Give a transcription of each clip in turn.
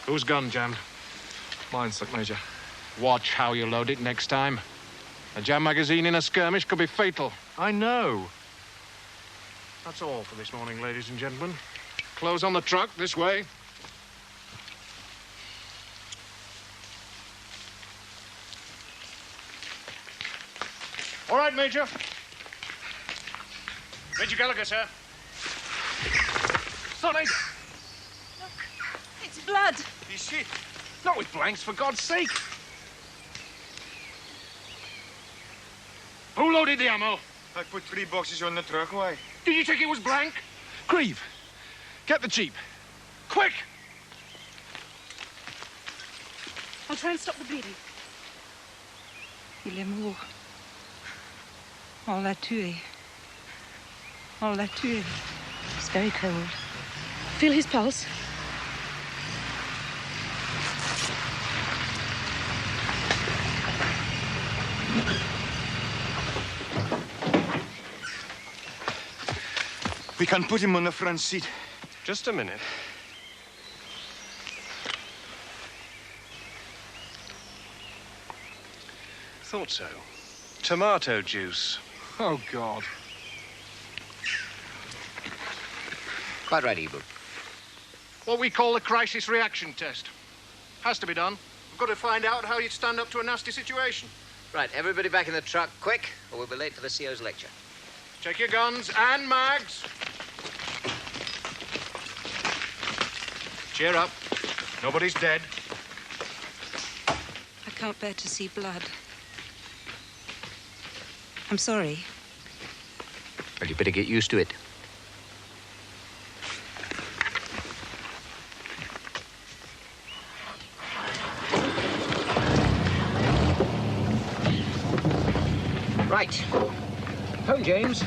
Whose gun jammed? Mine, Slick Major. Watch how you load it next time. A jam magazine in a skirmish could be fatal. I know. That's all for this morning, ladies and gentlemen. Clothes on the truck, this way. All right, Major. Major Gallagher, sir. Sonny! Look, it's blood. Is she? Not with blanks, for God's sake. Who loaded the ammo? I put 3 boxes on the truck, why? Did you think it was blank? Grieve, get the jeep. Quick! I'll try and stop the bleeding. Il est mort. On l'a tué. On l'a tué. It's very cold. Feel his pulse. We can put him on the front seat. Just a minute. Thought so. Tomato juice. Oh, God. Quite right, Eagle. What we call the crisis reaction test. Has to be done. We've got to find out how you stand up to a nasty situation. Right, everybody back in the truck, quick, or we'll be late for the CO's lecture. Check your guns and mags. Cheer up. Nobody's dead. I can't bear to see blood. I'm sorry. Well, you better get used to it. Right. Home, James.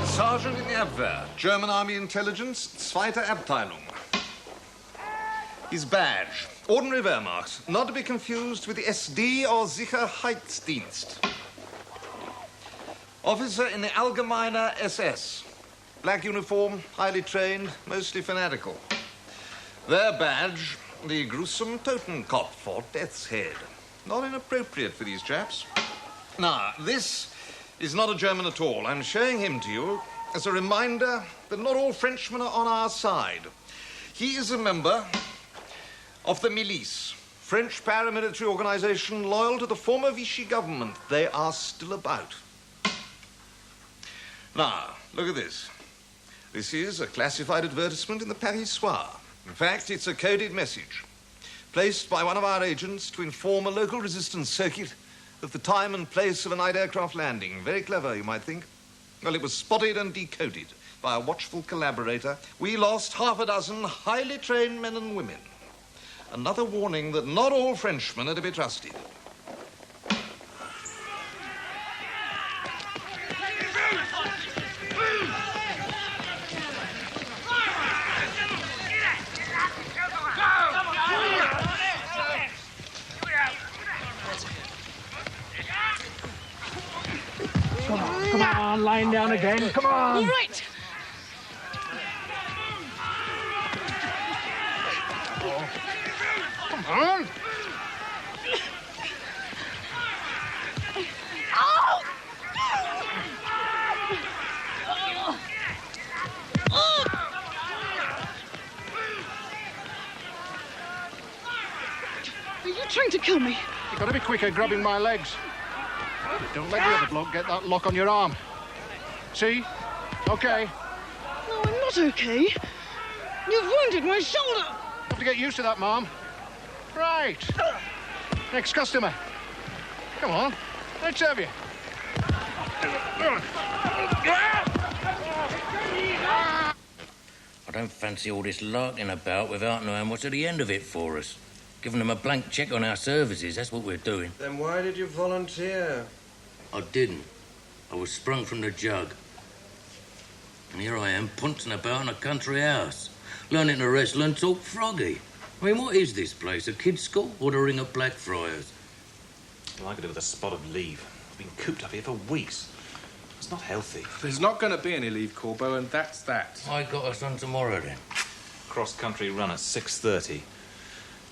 Sergeant in the Abwehr, German Army Intelligence, Zweite Abteilung. His badge, ordinary Wehrmacht, not to be confused with the SD or Sicherheitsdienst. Officer in the Allgemeine SS. Black uniform, highly trained, mostly fanatical. Their badge, the gruesome Totenkopf or Death's Head. Not inappropriate for these chaps. Now, this is not a German at all. I'm showing him to you as a reminder that not all Frenchmen are on our side. He is a member of the Milice, French paramilitary organization loyal to the former Vichy government. They are still about. Now, look at this. This is a classified advertisement in the Paris Soir. In fact, it's a coded message placed by one of our agents to inform a local resistance circuit of the time and place of a night aircraft landing. Very clever, you might think. Well, it was spotted and decoded by a watchful collaborator. We lost half a dozen highly trained men and women. Another warning that not all Frenchmen are to be trusted. Come on, lying down again. Come on. All right. Come on. Oh! Are you trying to kill me? You've got to be quicker grabbing my legs. Don't let the other bloke get that lock on your arm. See? Okay. No, I'm not okay. You've wounded my shoulder. Have to get used to that, Mom. Right. Next customer. Come on. Let's have you. I don't fancy all this larking about without knowing what's at the end of it for us. Giving them a blank cheque on our services, that's what we're doing. Then why did you volunteer? I didn't. I was sprung from the jug. And here I am, punting about in a country house, learning to wrestle and talk froggy. I mean, what is this place, a kid's school or the Ring of Blackfriars? Well, I could do with a spot of leave. I've been cooped up here for weeks. It's not healthy. There's not going to be any leave, Corbo, and that's that. I got us on tomorrow, then. cross-country run at 6:30.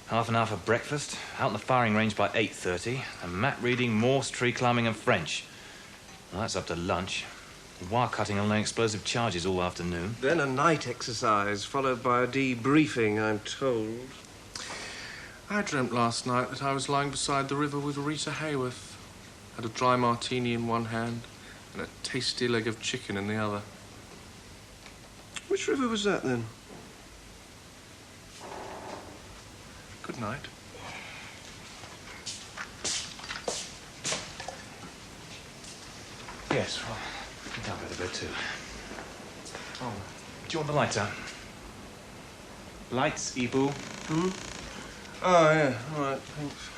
Half an hour for breakfast, out on the firing range by 8:30, and map reading, Morse, tree climbing and French. Well, that's up to lunch. Wire cutting and laying explosive charges all afternoon. Then a night exercise, followed by a debriefing, I'm told. I dreamt last night that I was lying beside the river with Rita Hayworth. Had a dry martini in one hand and a tasty leg of chicken in the other. Which river was that, then? Good night. Yes, well, I think I'll go to bed too. Oh, do you want the lighter? Lights, Ibu. Hmm? Oh, yeah. All right, thanks.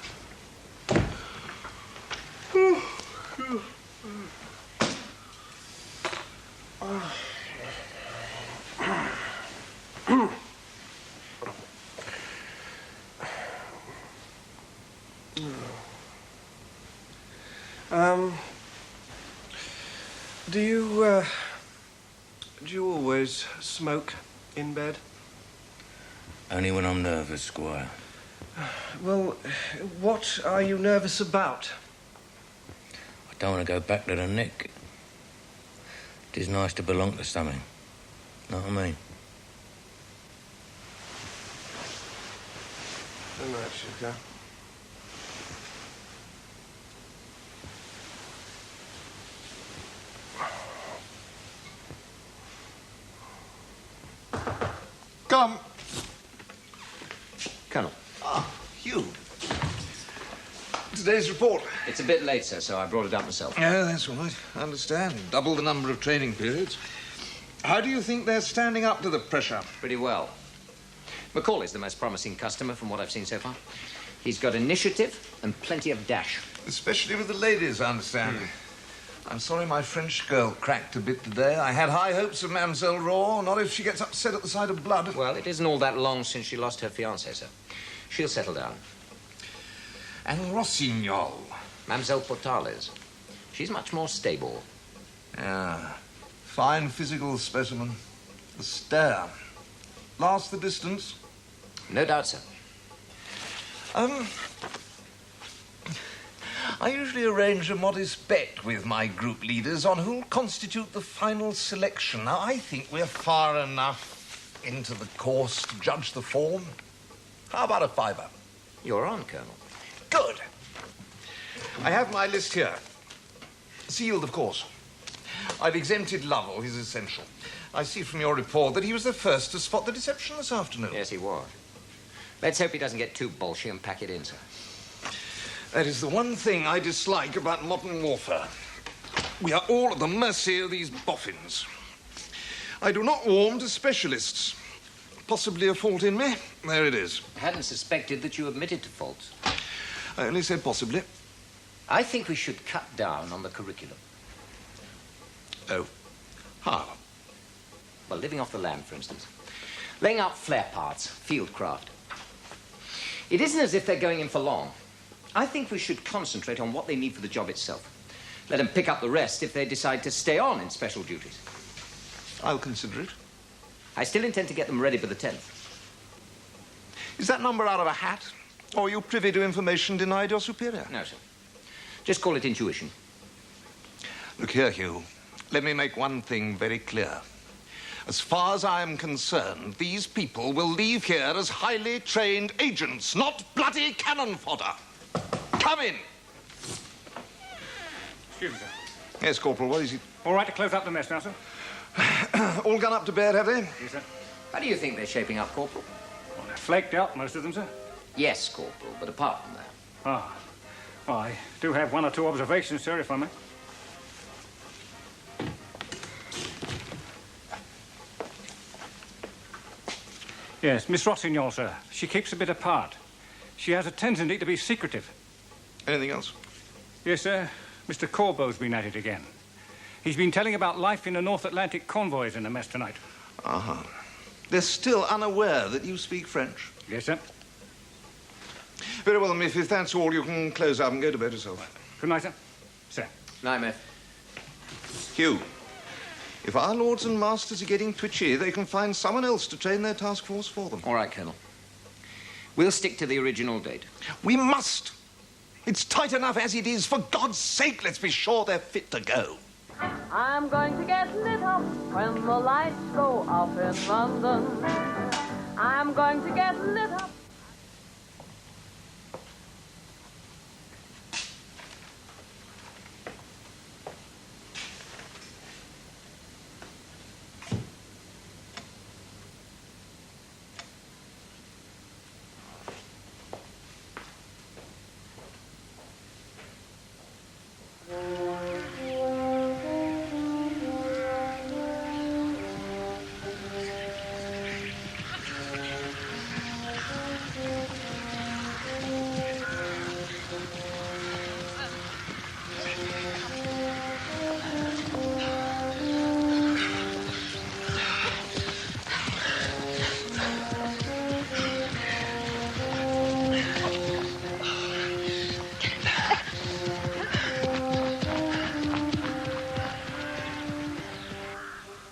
Do you always smoke in bed? Only when I'm nervous, Squire. Well, what are you nervous about? I don't want to go back to the Nick. It is nice to belong to something. Know what I mean? Good night, Sugar. Come. Colonel. Ah, Hugh. Today's report. It's a bit late, sir, so I brought it up myself. Yeah, that's all right. I understand. Double the number of training periods. How do you think they're standing up to the pressure? Pretty well. Macaulay's the most promising customer from what I've seen so far. He's got initiative and plenty of dash. Especially with the ladies, I understand. I'm sorry my French girl cracked a bit today. I had high hopes of Mademoiselle Raw, not if she gets upset at the sight of blood. Well, it isn't all that long since she lost her fiancé, sir. She'll settle down. And Rossignol? Mademoiselle Portales. She's much more stable. Yeah. Fine physical specimen. The stare. Last the distance? No doubt, sir. I usually arrange a modest bet with my group leaders on who'll constitute the final selection. Now, I think we're far enough into the course to judge the form. How about a fiver? You're on, Colonel. Good. I have my list here. Sealed, of course. I've exempted Lovell, his essential. I see from your report that he was the first to spot the deception this afternoon. Yes, he was. Let's hope he doesn't get too bolshy and pack it in, sir. That is the one thing I dislike about modern warfare. We are all at the mercy of these boffins. I do not warm to specialists. Possibly a fault in me. There it is. I hadn't suspected that you admitted to faults. I only said possibly. I think we should cut down on the curriculum. Oh. How? Well, living off the land, for instance. Laying out flare parts, field craft. It isn't as if they're going in for long. I think we should concentrate on what they need for the job itself. Let them pick up the rest if they decide to stay on in special duties. I'll consider it. I still intend to get them ready for the 10th. Is that number out of a hat? Or are you privy to information denied your superior? No, sir. Just call it intuition. Look here, Hugh. Let me make one thing very clear. As far as I am concerned, these people will leave here as highly trained agents, not bloody cannon fodder. Come in. Excuse me, sir. Yes, Corporal, what is it? All right to close up the mess now, sir? All gone up to bed, have they? Yes, sir. How do you think they're shaping up, Corporal? Well, they're flaked out, most of them, sir. Yes, Corporal, but apart from that. Ah. Well, I do have one or two observations, sir, if I may. Yes, Miss Rossignol, sir. She keeps a bit apart. She has a tendency to be secretive. Anything else? Yes, sir. Mr. Corbeau's been at it again. He's been telling about life in the North Atlantic convoys in the mess tonight. Uh-huh. They're still unaware that you speak French? Yes, sir. Very well, Miff. If that's all, you can close up and go to bed yourself. Good night, sir. Sir. Night, Miff. Hugh, If our lords and masters are getting twitchy, they can find someone else to train their task force for them. All right, Colonel. We'll stick to the original date. We must. It's tight enough as it is. For God's sake, let's be sure they're fit to go. I'm going to get lit up when the lights go up in London. I'm going to get lit up.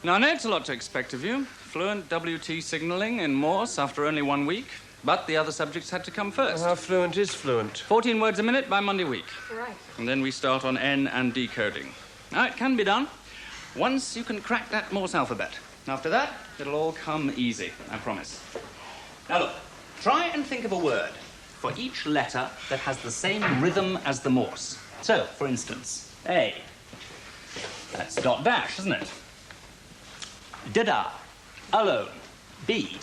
Now, Ned's a lot to expect of you. Fluent WT signalling in Morse after only 1 week. But the other subjects had to come first. How fluent is fluent? 14 words a minute by Monday week. Right. And then we start on N and decoding. Now, it can be done once you can crack that Morse alphabet. After that, it'll all come easy, I promise. Now, look, try and think of a word for each letter that has the same rhythm as the Morse. So, for instance, A. That's dot dash, isn't it? Da-da, alone. B,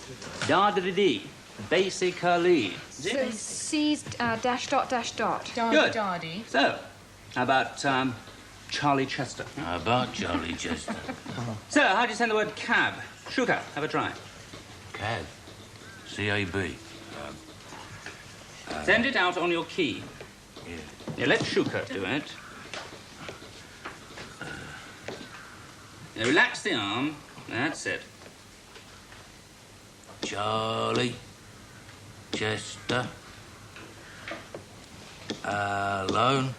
da-da-da-dee, basically. So C's dash dot dash dot. Good. So, how about Charlie Chester? How about Charlie Chester? So, how do you send the word cab? Shuka, have a try. Cab. C-A-B. Send it out on your key. Yeah, let Shuka do it. Now, relax the arm. That's it. Charlie Chester. Alone.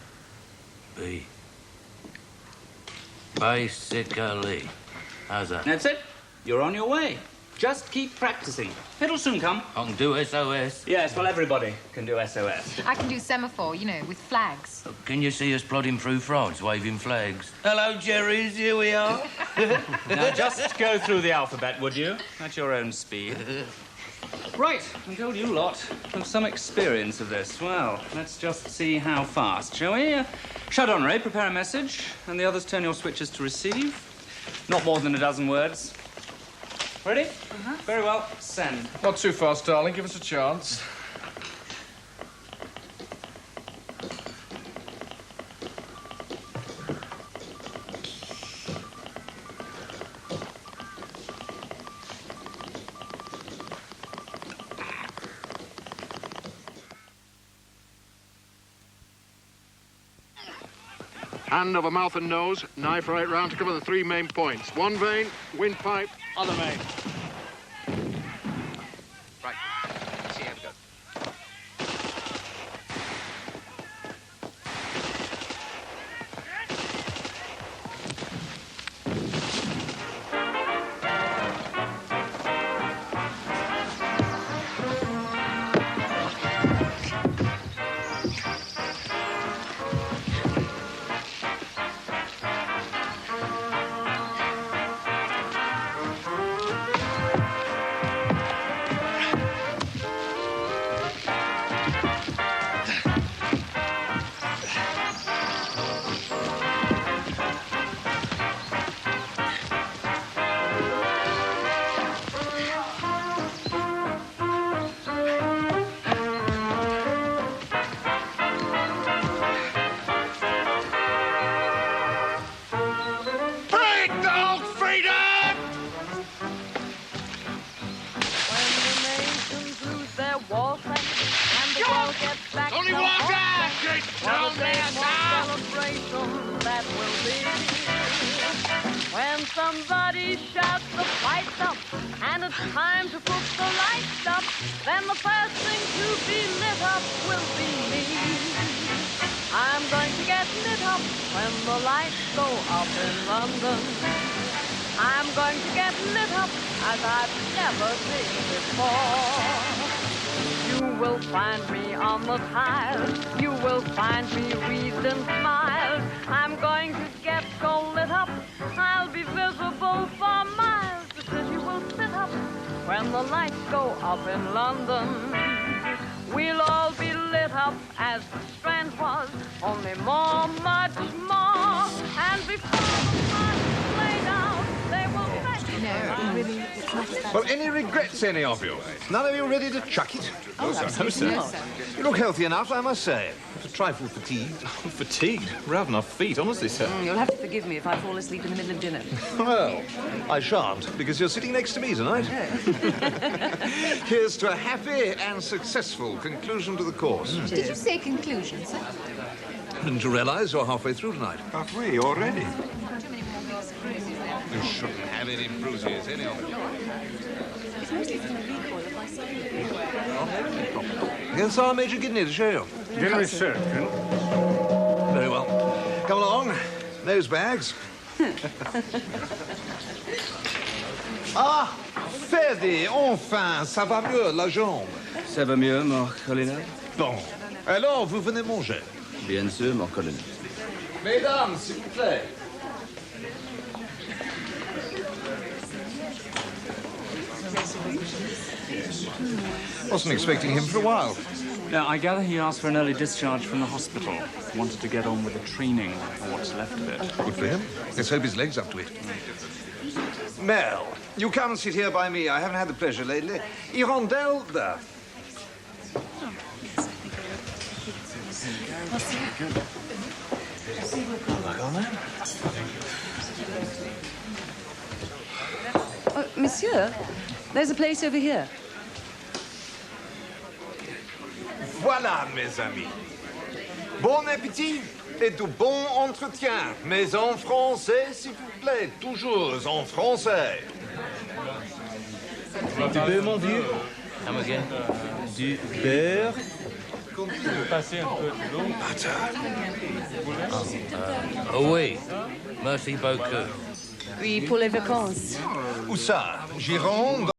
B. Basically. How's that? That's it. You're on your way. Just keep practicing. It'll soon come. I can do SOS. Yes, well, everybody can do SOS. I can do semaphore, you know, with flags. Can you see us plodding through France, waving flags? Hello, Jerry's, here we are. Now, just go through the alphabet, would you? At your own speed. Right, I told you lot have some experience of this. Well, let's just see how fast, shall we? Chardonnay, prepare a message, and the others turn your switches to receive. Not more than a dozen words. Ready? Very well. Send. Not too fast, darling. Give us a chance. Hand over mouth and nose, knife right round to cover the 3 main points. One vein, windpipe, other vein. Right. See how it goes. Somebody shouts the fight's up, and it's time to put the lights up. Then the first thing to be lit up will be me. I'm going to get lit up when the lights go up in London. I'm going to get lit up as I've never been before. You will find me on the tiles. You will find me wreathed in smiles. I'm going to get so lit up, I'll be visible for miles. The city will sit up when the lights go up in London. We'll all be lit up as the Strand was, only more, much more. And before the sun lay down, they will Well, any regrets, any of you? None of you ready to chuck it? Oh, absolutely not. You look healthy enough, I must say. A trifle fatigued. Fatigued? We're out on our feet, honestly, sir. You'll have to forgive me if I fall asleep in the middle of dinner. Well, I shan't, because you're sitting next to me tonight. Here's to a happy and successful conclusion to the course. Did you say conclusion, sir? Didn't you realize you're halfway through tonight? Halfway already? You shouldn't have any bruises, any of you. Yes, sir, Major Gidney, to show you. Dinner is served, Colonel. Very well. Come along. Nose bags. Ah, Ferdy, enfin, ça va mieux, la jambe. Ça va mieux, mon colonel? Bon. Alors, vous venez manger? Bien sûr, mon colonel. Mesdames, s'il vous plaît. Wasn't expecting him for a while. Now, I gather he asked for an early discharge from the hospital. Wanted to get on with the training, or what's left of it. Good for him. Let's hope his leg's up to it. Mel, you come and sit here by me. I haven't had the pleasure lately. Hirondelle, there. Monsieur, there's a place over here. Voilà, mes amis. Bon appétit et de bon entretien. Mais en français, s'il vous plaît. Toujours en français. Du beurre, mon vieux. Come again. Du beurre. Passer un peu de l'eau. Oui. Merci beaucoup. Oui, pour les vacances. Où ça? Gironde?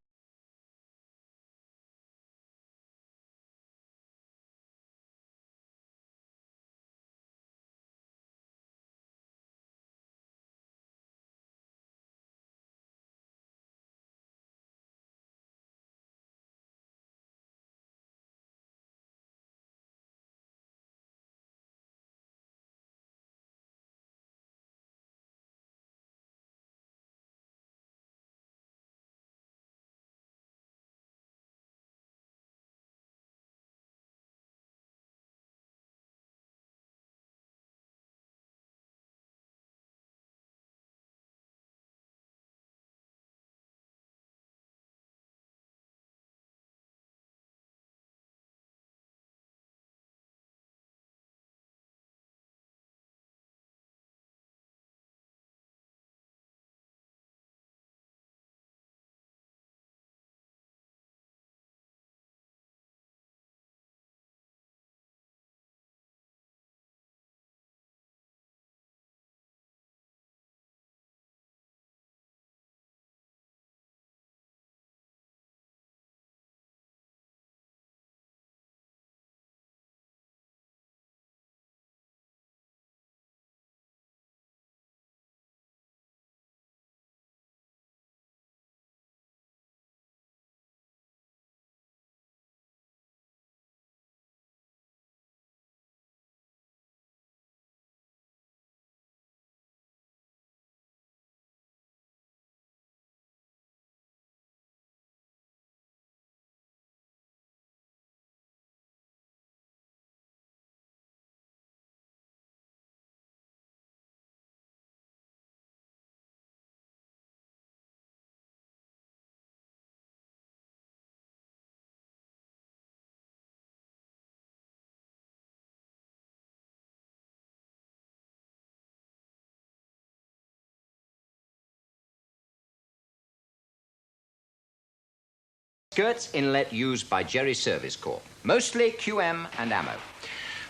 Skirts inlet used by Jerry Service Corps, mostly QM and ammo.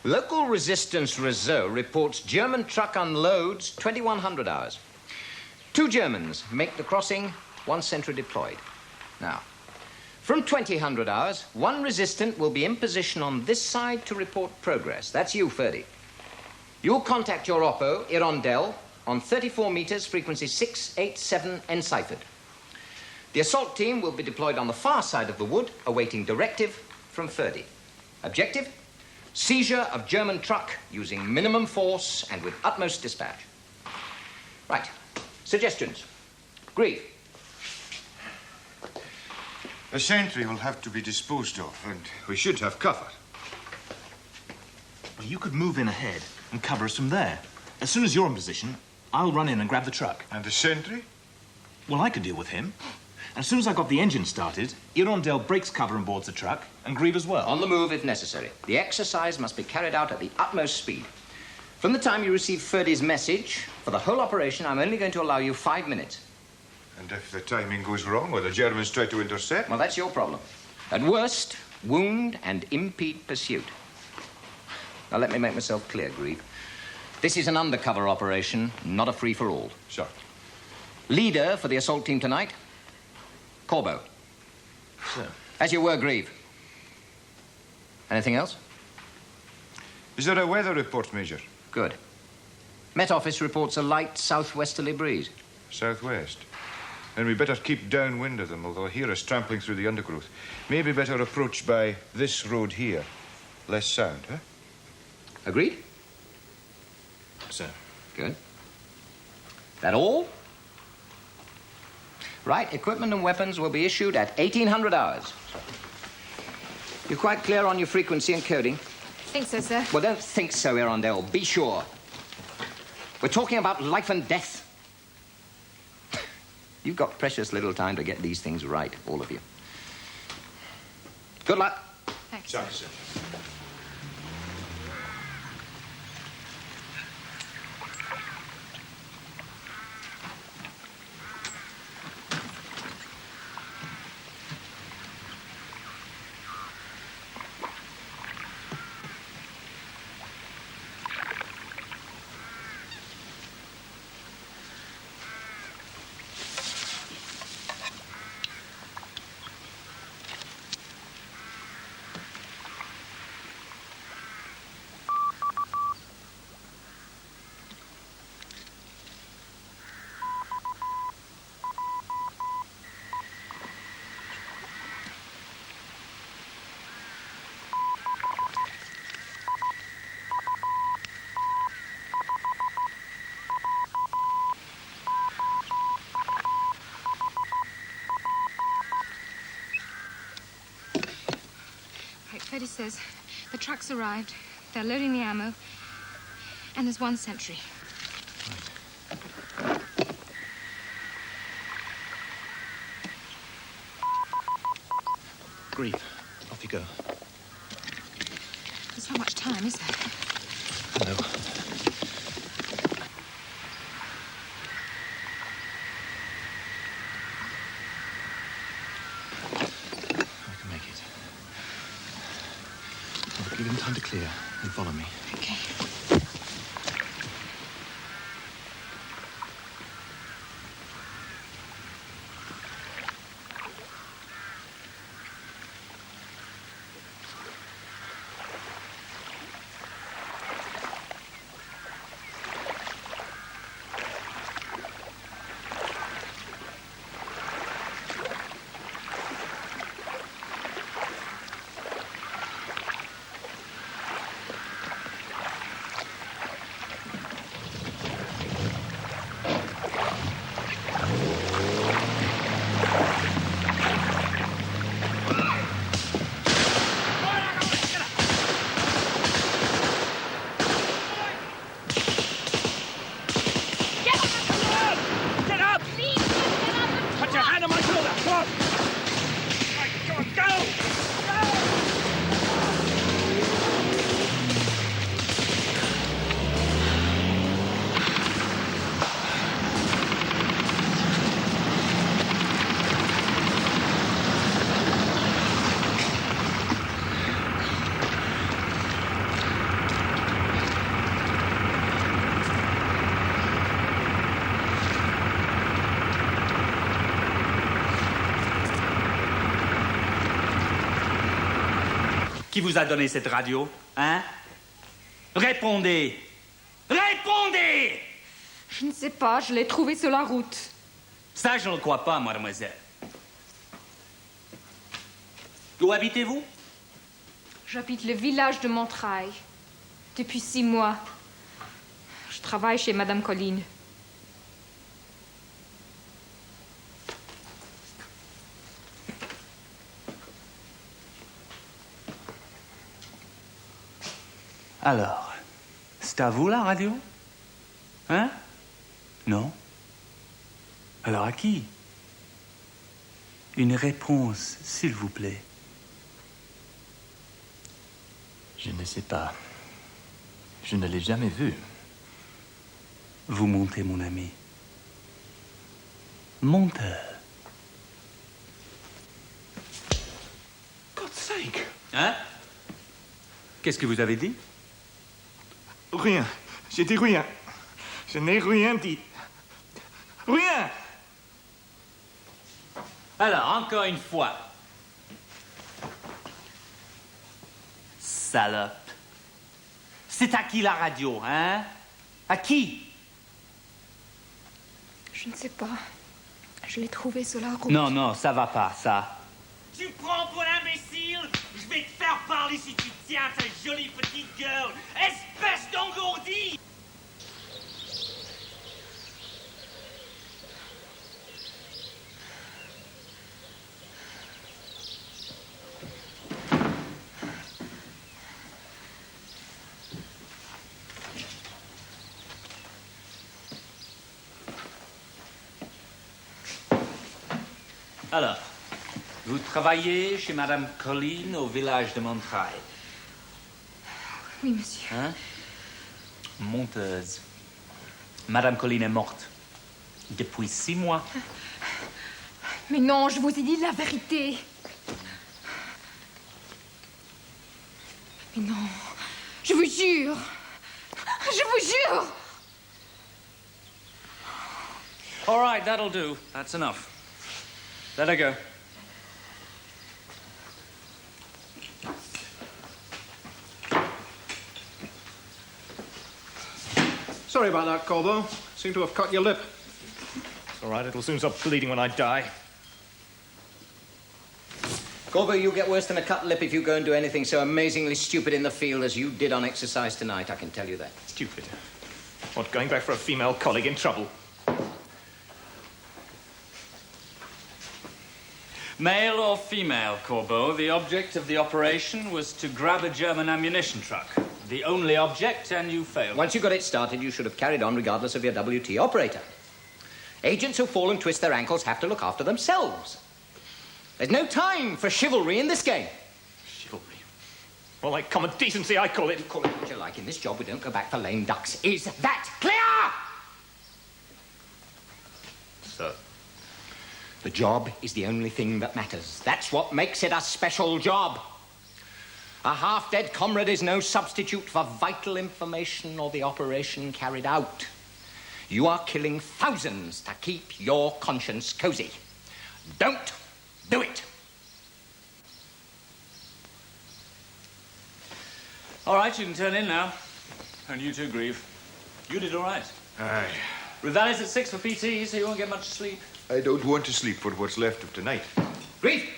Local Resistance Reserve reports German truck unloads 2100 hours. 2 Germans make the crossing, 1 sentry deployed. Now, from 2000 hours, 1 resistant will be in position on this side to report progress. That's you, Ferdy. You'll contact your oppo, Hirondelle, on 34 meters, frequency 687, enciphered. The assault team will be deployed on the far side of the wood, awaiting directive from Ferdy. Objective? Seizure of German truck using minimum force and with utmost dispatch. Right. Suggestions? Grieve. The sentry will have to be disposed of, and we should have cover. Well, you could move in ahead and cover us from there. As soon as you're in position, I'll run in and grab the truck. And the sentry? Well, I could deal with him. And as soon as I got the engine started, Hirondelle breaks cover and boards the truck, and Grieve as well. On the move if necessary. The exercise must be carried out at the utmost speed. From the time you receive Ferdy's message, for the whole operation, I'm only going to allow you 5 minutes. And if the timing goes wrong or the Germans try to intercept? Well, that's your problem. At worst, wound and impede pursuit. Now, let me make myself clear, Grieve. This is an undercover operation, not a free-for-all. Sure. Leader for the assault team tonight, Corbeau. Sir. As you were, Grieve. Anything else? Is there a weather report, Major? Good. Met Office reports a light southwesterly breeze. Southwest. Then we better keep downwind of them, although I hear us trampling through the undergrowth. Maybe better approach by this road here. Less sound, huh? Agreed? Sir. Good. That all? Right, equipment and weapons will be issued at 1800 hours. You're quite clear on your frequency and coding? Think so, sir. Well, don't think so, Hirondelle. Be sure. We're talking about life and death. You've got precious little time to get these things right, all of you. Good luck. Thanks. Sorry, sir. Ferdy says the truck's arrived, they're loading the ammo, and there's 1 sentry. Grieve. Off you go. There's not much time, is there? No. I can make it. I'll give him time to clear and follow me. Okay. Qui vous a donné cette radio? Hein? Répondez! Répondez! Je ne sais pas, je l'ai trouvée sur la route. Ça, je ne le crois pas, mademoiselle. Où habitez-vous? J'habite le village de Montrail. Depuis 6 mois. Je travaille chez Madame Colline. Alors, c'est à vous la radio? Hein? Non? Alors à qui? Une réponse, s'il vous plaît. Je ne sais pas. Je ne l'ai jamais vu. Vous montez, mon ami. Monteur. God's sake! Hein? Qu'est-ce que vous avez dit? Rien. J'ai dit rien. Je n'ai rien dit. Rien! Alors, encore une fois. Salope. C'est à qui la radio, hein? À qui? Je ne sais pas. Je l'ai trouvée sur la route. Non, non, ça va pas, ça. Tu me prends pour l'imbécile? Je vais te faire parler si tu tiens ta jolie petite gueule. Espèce d'engourdi! Alors, vous travaillez chez Madame Colline au village de Montrail. Oui, monsieur. Hein? Monteuse. Madame Colline est morte. Depuis 6 mois. Mais non, je vous ai dit la vérité. Mais non, je vous jure. Je vous jure. All right, that'll do. That's enough. Let her go. Sorry about that, Corbo. Seem to have cut your lip. It's all right, it'll soon stop bleeding when I die. Corbo, you'll get worse than a cut lip if you go and do anything so amazingly stupid in the field as you did on exercise tonight, I can tell you that. Stupid. What, going back for a female colleague in trouble? Male or female, Corbeau, the object of the operation was to grab a German ammunition truck. The only object, and you failed. Once you got it started, you should have carried on regardless of your WT operator. Agents who fall and twist their ankles have to look after themselves. There's no time for chivalry in this game. Chivalry? More like common decency, I call it. You call it what you like. In this job, we don't go back for lame ducks. Is that clear? Sir. The job is the only thing that matters. That's what makes it a special job. A half-dead comrade is no substitute for vital information or the operation carried out. You are killing thousands to keep your conscience cozy. Don't do it. All right, you can turn in now. And you too, Grieve. You did all right. Aye. Rivali's at 6 for PT, so you won't get much sleep. I don't want to sleep for what's left of tonight. Grieve!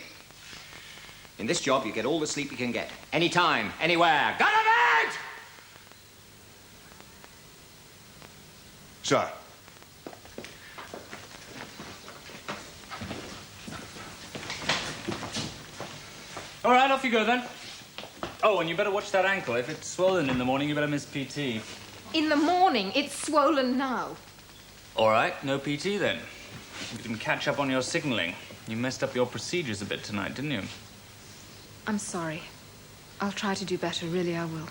In this job, you get all the sleep you can get. Anytime, anywhere. Go to bed! Sir. All right, off you go then. Oh, and you better watch that ankle. If it's swollen in the morning, you better miss PT. In the morning, it's swollen now. All right, no PT then. You didn't catch up on your signaling. You messed up your procedures a bit tonight, didn't you? I'm sorry. I'll try to do better, really, I will.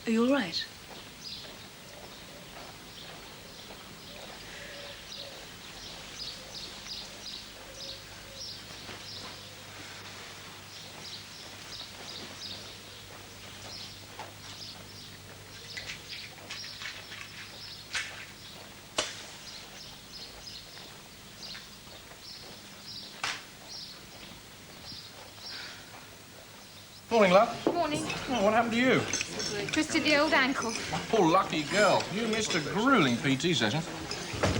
Are you all right? Morning, love. Morning. Oh, what happened to you? Twisted the old ankle. Oh, lucky girl. You missed a grueling PT session.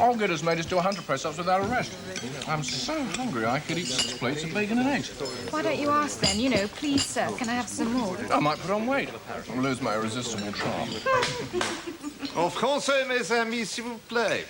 All good has made us do 100 press-ups without a rest. I'm so hungry I could eat 6 plates of bacon and eggs. Why don't you ask then? You know, please, sir, can I have some more? I might put on weight and lose my irresistible charm. En français, mes amis, s'il vous plaît.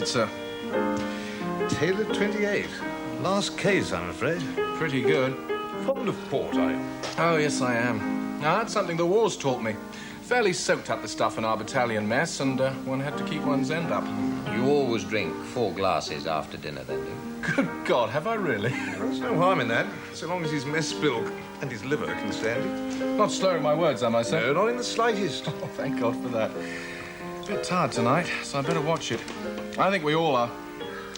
Sir. Taylor 28. Last case, I'm afraid. Pretty good. Fond of port, are you? Oh, yes, I am. Now, that's something the war's taught me. Fairly soaked up the stuff in our battalion mess, and one had to keep one's end up. You always drink 4 glasses after dinner, then, do you? Good God, have I really? There's no harm in that, so long as his mess bill and his liver can stand it. Not slurring my words, am I, sir? No, not in the slightest. Oh, thank God for that. A bit tired tonight, so I better watch it. I think we all are.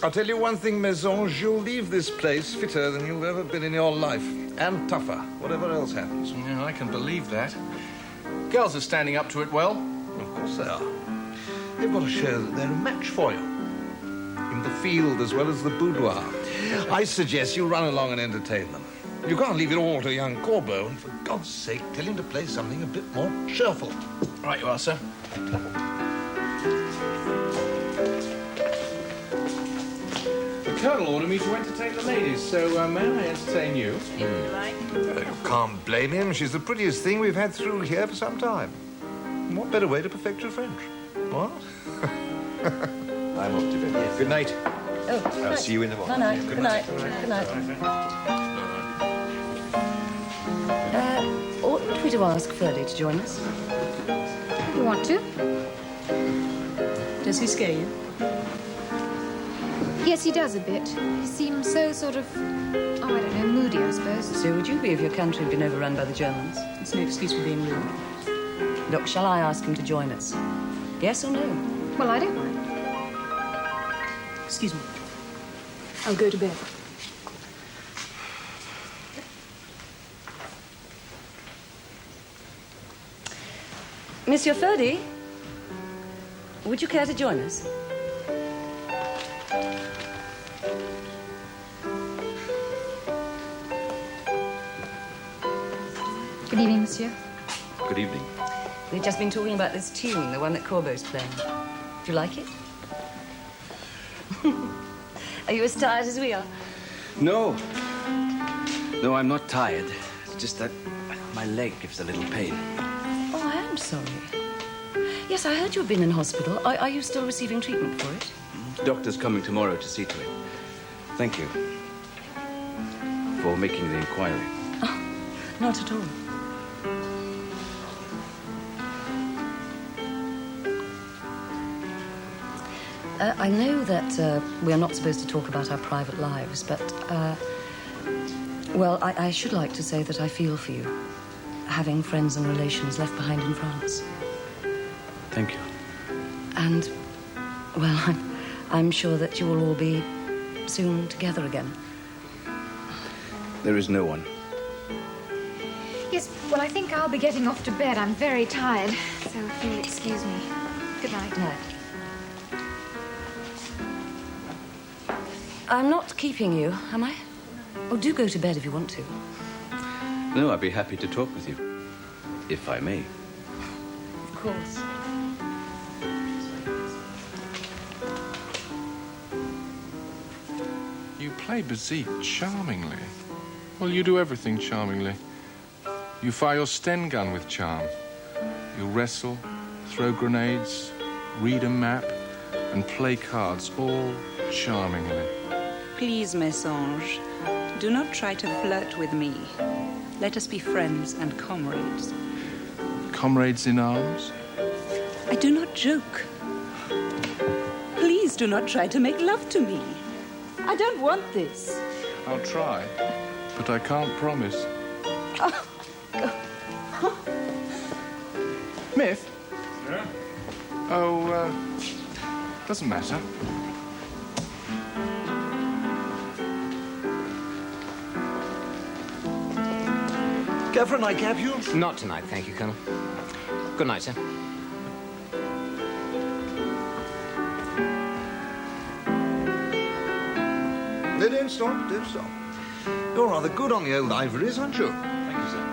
I'll tell you one thing, Maisons, you'll leave this place fitter than you've ever been in your life. And tougher, whatever else happens. Yeah, I can believe that. Girls are standing up to it well. Of course they are. They've got to show that they're a match for you. In the field as well as the boudoir. I suggest you run along and entertain them. You can't leave it all to young Corbeau, and for God's sake, tell him to play something a bit more cheerful. Right you are, sir. The Colonel ordered me to entertain the ladies, so may I entertain you? If you like. You can't blame him. She's the prettiest thing we've had through here for some time. What better way to perfect your French? What? I'm off to bed. Yes. Good night. Oh, I'll see you in the morning. Night. Good night. Good night. Ought we to ask Ferdy to join us? You want to? Does he scare you? Yes, he does a bit. He seems so sort of, oh, I don't know, moody, I suppose. So would you be if your country had been overrun by the Germans? It's no excuse for being rude. Look, shall I ask him to join us? Yes or no? Well, I don't mind. Excuse me. I'll go to bed. Monsieur Ferdy, would you care to join us? Good evening, monsieur. Good evening. We've just been talking about this tune, the one that Corbeau's playing. Do you like it? Are you as tired as we are? No. No, I'm not tired. It's just that my leg gives a little pain. Oh, I am sorry. Yes, I heard you've been in hospital. Are you still receiving treatment for it? The doctor's coming tomorrow to see to it. Thank you for making the inquiry. Oh, not at all. I know that we are not supposed to talk about our private lives, but, well, I should like to say that I feel for you, having friends and relations left behind in France. Thank you. And, well, I'm sure that you will all be soon together again. There is no one. Yes, well, I think I'll be getting off to bed. I'm very tired. So if you'll excuse me. Good night. Good night. I'm not keeping you, am I? Oh, do go to bed if you want to. No, I'd be happy to talk with you, if I may. Of course. You play bezique charmingly. Well, you do everything charmingly. You fire your Sten gun with charm. You wrestle, throw grenades, read a map, and play cards, all charmingly. Please, Messange, do not try to flirt with me. Let us be friends and comrades. Comrades in arms? I do not joke. Please do not try to make love to me. I don't want this. I'll try, but I can't promise. Myth? Yeah? Oh, doesn't matter. Care for a nightcap, you? Not tonight, thank you, Colonel. Good night, sir. No, don't stop, don't stop. You're rather good on the old ivories, aren't you? Thank you, sir.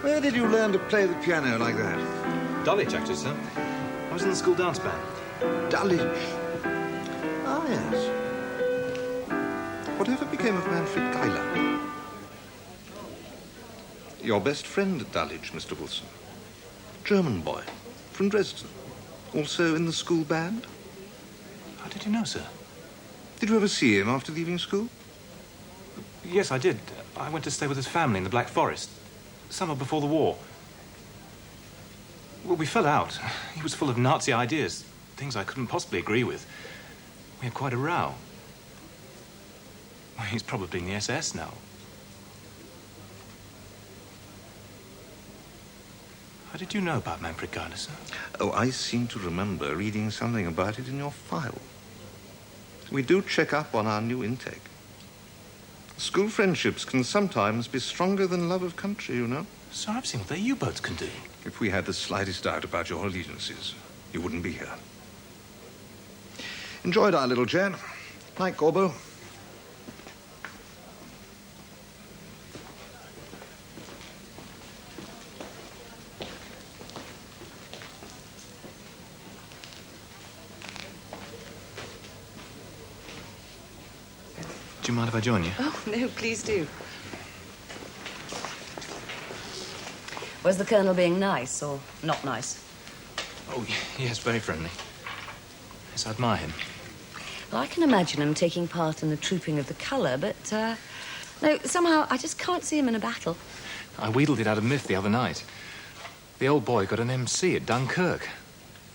Where did you learn to play the piano like that? Dulwich, actually, sir. I was in the school dance band. Dulwich. Ah, yes. Whatever became of Manfred Geiler? Your best friend at Dulwich, Mr. Wilson. German boy, from Dresden. Also in the school band? How did you know, sir? Did you ever see him after leaving school? Yes, I did. I went to stay with his family in the Black Forest. Summer before the war. Well, we fell out. He was full of Nazi ideas. Things I couldn't possibly agree with. We had quite a row. Well, he's probably in the SS now. How did you know about Manfred Geiler, sir? Oh, I seem to remember reading something about it in your file. We do check up on our new intake. School friendships can sometimes be stronger than love of country, you know. Sir, I've seen what their U-boats can do. If we had the slightest doubt about your allegiances, you wouldn't be here. Enjoyed our little chat. Night, Corbo. Do you mind if I join you? Oh, no, please do. Was the Colonel being nice or not nice? Oh, yes, very friendly. Yes, I admire him. Well, I can imagine him taking part in the trooping of the colour, but, no, somehow I just can't see him in a battle. I wheedled it out of Myth the other night. The old boy got an MC at Dunkirk.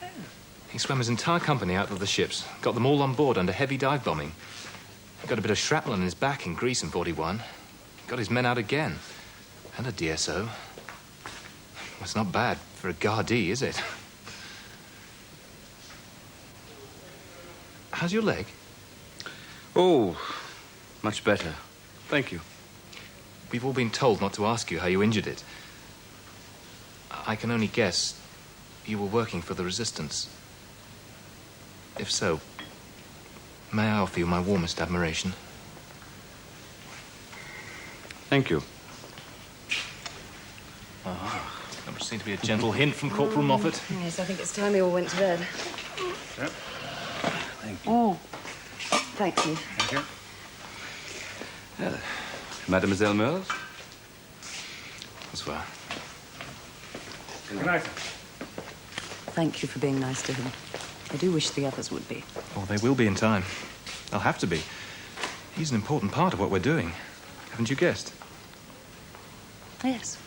Oh. He swam his entire company out of the ships, got them all on board under heavy dive bombing. Got a bit of shrapnel in his back in Greece in 41. Got his men out again. And a DSO. Well, it's not bad for a Gardaí, is it? How's your leg? Oh, much better. Thank you. We've all been told not to ask you how you injured it. I can only guess you were working for the resistance. If so, may I offer you my warmest admiration? Thank you. Ah, that would seem to be a gentle hint from Corporal Moffat. Yes, I think it's time we all went to bed. Yep. Thank you. Oh, thank you. Thank you. Mademoiselle Merles? Bonsoir. Good night. Thank you for being nice to him. I do wish the others would be. Oh, they will be in time. They'll have to be. He's an important part of what we're doing. Haven't you guessed? Yes.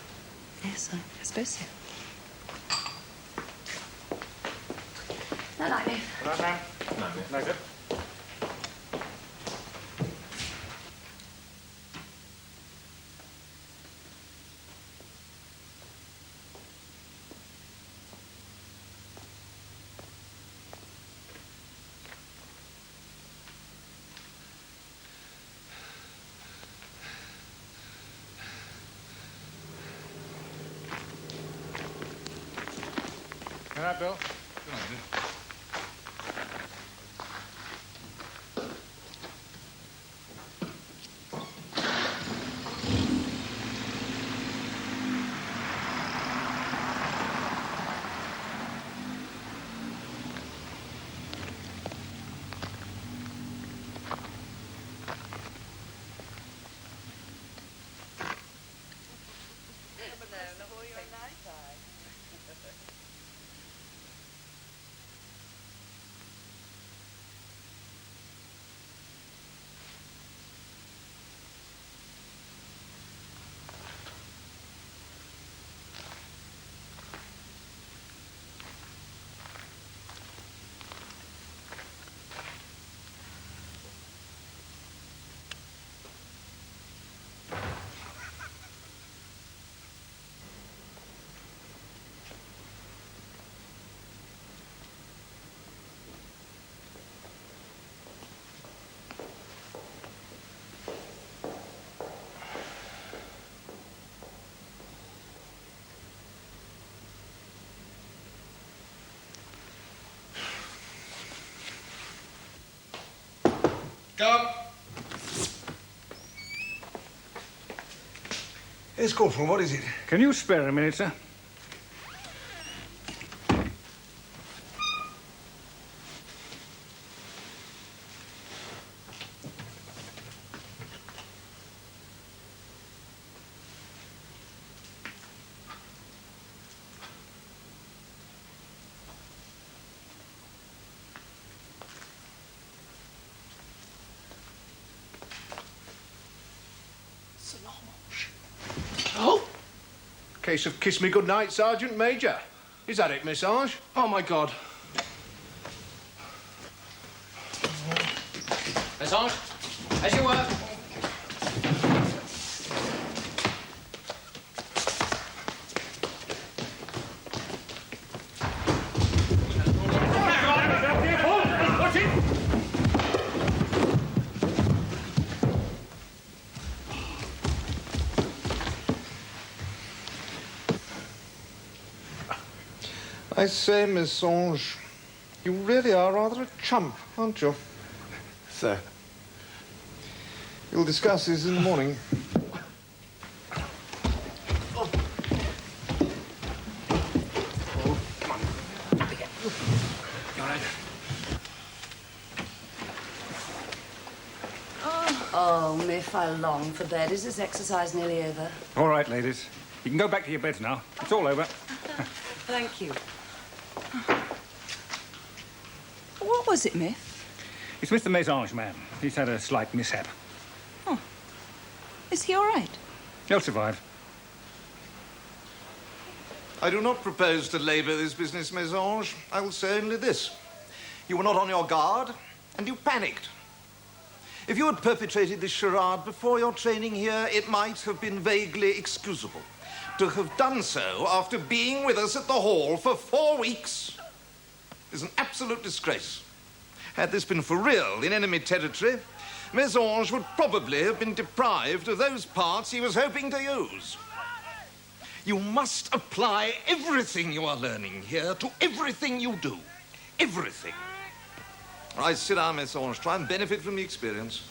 Yes, I suppose so. Night, Nick. Good night, ma'am. Night, sir. night, Bill. Good night, Bill. Capt. Yes, Corporal, what is it? Can you spare a minute, sir? Oh! Case of kiss me goodnight, Sergeant Major. Is that it, Miss Ange? Oh, my God. Miss Ange, as you were. I say, Miss Ange, you really are rather a chump, aren't you? Sir. We'll discuss this in the morning. Oh, Miff, I long for bed. Is this exercise nearly over? All right, ladies. You can go back to your beds now. It's all over. Thank you. What was it, Miff? It's Mr. Mésange, ma'am. He's had a slight mishap. Oh. Is he all right? He'll survive. I do not propose to labour this business, Mésange. I will say only this. You were not on your guard, and you panicked. If you had perpetrated this charade before your training here, it might have been vaguely excusable. To have done so after being with us at the hall for 4 weeks is an absolute disgrace. Had this been for real in enemy territory, Mésange would probably have been deprived of those parts he was hoping to use. You must apply everything you are learning here to everything you do. Everything. All right, sit down, Mésange. Try and benefit from the experience.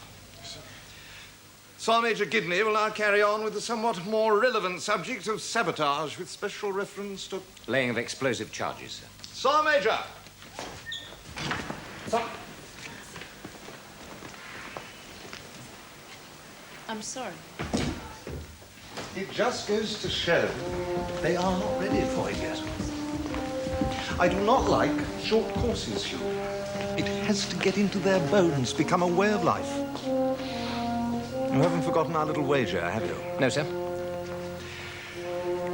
Sergeant Major Gidney will now carry on with the somewhat more relevant subject of sabotage with special reference to... Laying of explosive charges, sir. Sergeant Major! I'm sorry. It just goes to show they are not ready for it yet. I do not like short courses, Hugh. It has to get into their bones, become a way of life. You haven't forgotten our little wager, have you? No, sir.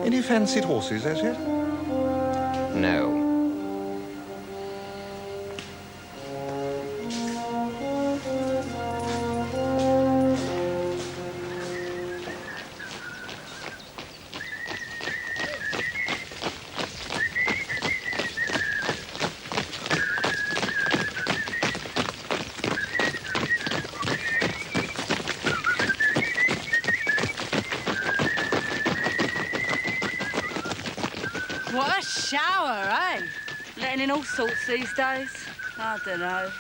Any fancied horses as yet? No. What a shower, eh? learning all sorts these days. I don't know.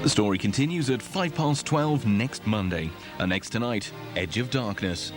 The story continues at 12:05 next Monday. And next tonight, Edge of Darkness.